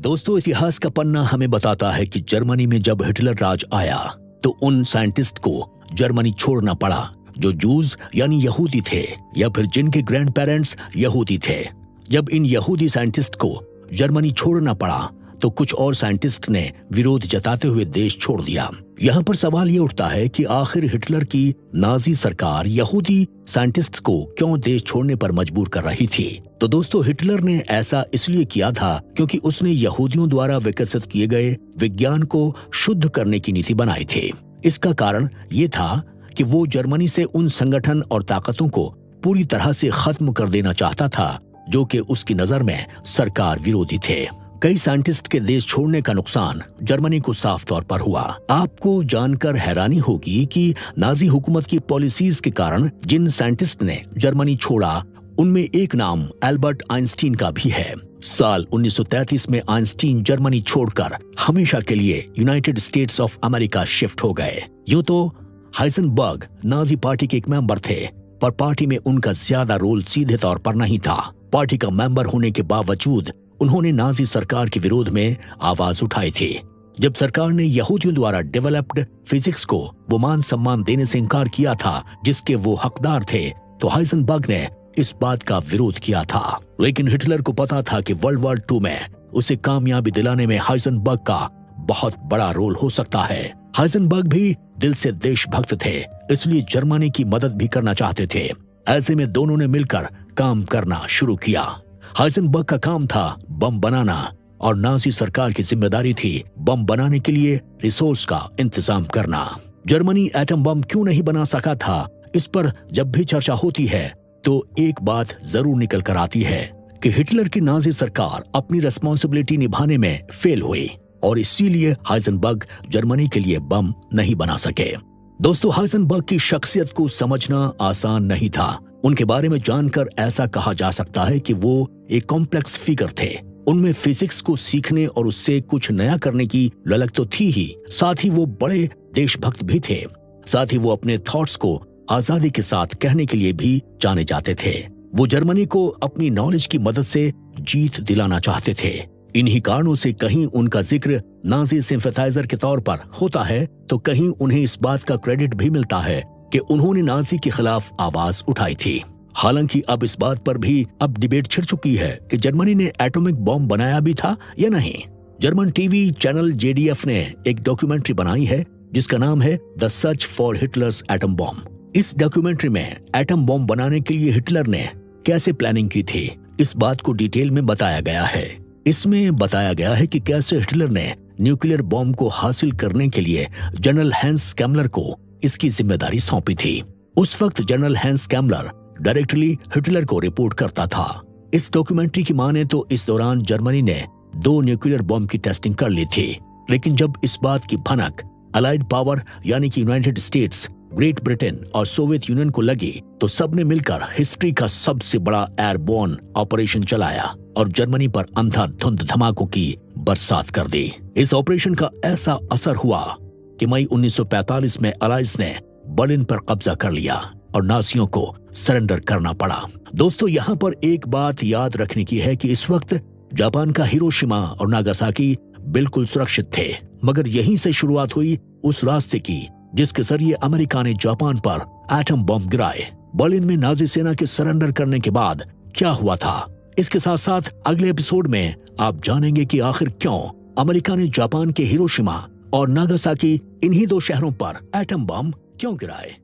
दोस्तों, इतिहास का पन्ना हमें बताता है कि जर्मनी में जब हिटलर राज आया तो उन साइंटिस्ट को जर्मनी छोड़ना पड़ा जो जूज यानी यहूदी थे या फिर जिनके ग्रैंड पेरेंट्स यहूदी थे। जब इन यहूदी साइंटिस्ट को जर्मनी छोड़ना पड़ा तो कुछ और साइंटिस्ट ने विरोध जताते हुए देश छोड़ दिया। यहाँ पर सवाल ये उठता है कि आखिर हिटलर की नाजी सरकार यहूदी साइंटिस्ट को क्यों देश छोड़ने पर मजबूर कर रही थी। तो दोस्तों, हिटलर ने ऐसा इसलिए किया था क्योंकि उसने यहूदियों द्वारा विकसित किए गए विज्ञान को शुद्ध करने की नीति बनाई थी। इसका कारण ये था कि वो जर्मनी से उन संगठन और ताकतों को पूरी तरह से खत्म कर देना चाहता था जो कि उसकी नजर में सरकार विरोधी थे। कई साइंटिस्ट के देश छोड़ने का नुकसान जर्मनी को साफ तौर पर हुआ। आपको जानकर हैरानी होगी कि नाजी हुकूमत की पॉलिसीज के कारण जिन साइंटिस्ट ने जर्मनी छोड़ा उनमें एक नाम एल्बर्ट आइंस्टीन का भी है। साल 1933 में आइंस्टीन जर्मनी छोड़कर हमेशा के लिए United states of America shift हो गए। यूं तो हाइजेनबर्ग नाजी पार्टी के एक मेंबर थे, पर पार्टी में उनका ज्यादा रोल सीधे तौर पर नहीं था। पार्टी का मेंबर होने के बावजूद उन्होंने नाजी सरकार के विरोध में आवाज उठाई थी। जब सरकार ने यहूदियों द्वारा डेवलप्ड फिजिक्स को वो मान सम्मान देने से इनकार किया था जिसके वो हकदार थे, तो हाइजेनबर्ग ने इस बात का विरोध किया था। लेकिन हिटलर को पता था कि वर्ल्ड वॉर 2 में उसे कामयाबी दिलाने में हाइजेनबर्ग का बहुत बड़ा रोल हो सकता है। हाइजेनबर्ग भी दिल से देशभक्त थे, इसलिए जर्मनी की मदद भी करना चाहते थे। ऐसे में दोनों ने मिलकर काम करना शुरू किया। हाइजेनबर्ग का काम था बम बनाना और नाजी सरकार की जिम्मेदारी थी बम बनाने के लिए रिसोर्स का इंतजाम करना। जर्मनी एटम बम क्यों नहीं बना सका था, इस पर जब भी चर्चा होती है तो एक बात जरूर निकल कर आती है कि हिटलर की नाजी सरकार अपनी रिस्पॉन्सिबिलिटी निभाने में फेल हुई और इसीलिए हाइजेनबर्ग जर्मनी के लिए बम नहीं बना सके। दोस्तों, हाइजेनबर्ग की शख्सियत को समझना आसान नहीं था। उनके बारे में जानकर ऐसा कहा जा सकता है कि वो एक कॉम्प्लेक्स फिगर थे। उनमें फिजिक्स को सीखने और उससे कुछ नया करने की ललक तो थी ही, साथ ही वो बड़े देशभक्त भी थे। साथ ही वो अपने थॉट्स को आजादी के साथ कहने के लिए भी जाने जाते थे। वो जर्मनी को अपनी नॉलेज की मदद से जीत दिलाना चाहते थे। इन्हीं कारणों से कहीं उनका जिक्र नाजी सिंपैथाइजर के तौर पर होता है तो कहीं उन्हें इस बात का क्रेडिट भी मिलता है कि उन्होंने नाजी के खिलाफ आवाज उठाई थी। हालांकि अब इस बात पर भी अब डिबेट छिड़ चुकी है कि जर्मनी ने एटॉमिक बॉम्ब बनाया भी था या नहीं। जर्मन टीवी चैनल JDF ने एक डॉक्यूमेंट्री बनाई है जिसका नाम है the search for Hitler's atom bomb. इस डॉक्यूमेंट्री में एटम बॉम्ब बनाने के लिए हिटलर ने कैसे प्लानिंग की थी, इस बात को डिटेल में बताया गया है। इसमें बताया गया है कि कैसे हिटलर ने न्यूक्लियर बॉम्ब को हासिल करने के लिए जनरल हैंस कैमलर को इसकी जिम्मेदारी सौंपी थी। उस वक्त जनरल हैंस कैमलर डायरेक्टली हिटलर को रिपोर्ट करता था। इस डॉक्यूमेंट्री की माने तो इस दौरान जर्मनी ने 2 न्यूक्लियर बॉम्ब की टेस्टिंग कर ली थी, लेकिन जब इस बात की भनक अलाइड पावर यानी कि यूनाइटेड स्टेट्स, ग्रेट ब्रिटेन और सोवियत यूनियन को लगी तो सबने मिलकर हिस्ट्री का सबसे बड़ा एयरबोर्न ऑपरेशन चलाया और जर्मनी पर अंधाधुंध धमाकों की बरसात कर दी। इस ऑपरेशन का ऐसा असर हुआ कि मई 1945 में अलाइज ने बर्लिन पर कब्जा कर लिया और नाजियों को सरेंडर करना पड़ा। दोस्तों, यहाँ पर एक बात याद रखने की है कि इस वक्त जापान का हिरोशिमा और नागासाकी बिल्कुल सुरक्षित थे, मगर यहीं से शुरुआत हुई उस रास्ते की जिसके जरिए अमेरिका ने जापान पर एटम बम गिराए। बर्लिन में नाजी सेना के सरेंडर करने के बाद क्या हुआ था, इसके साथ साथ अगले एपिसोड में आप जानेंगे कि आखिर क्यों अमेरिका ने जापान के हिरोशिमा और नागासाकी इन्हीं 2 शहरों पर एटम बम क्यों गिराए।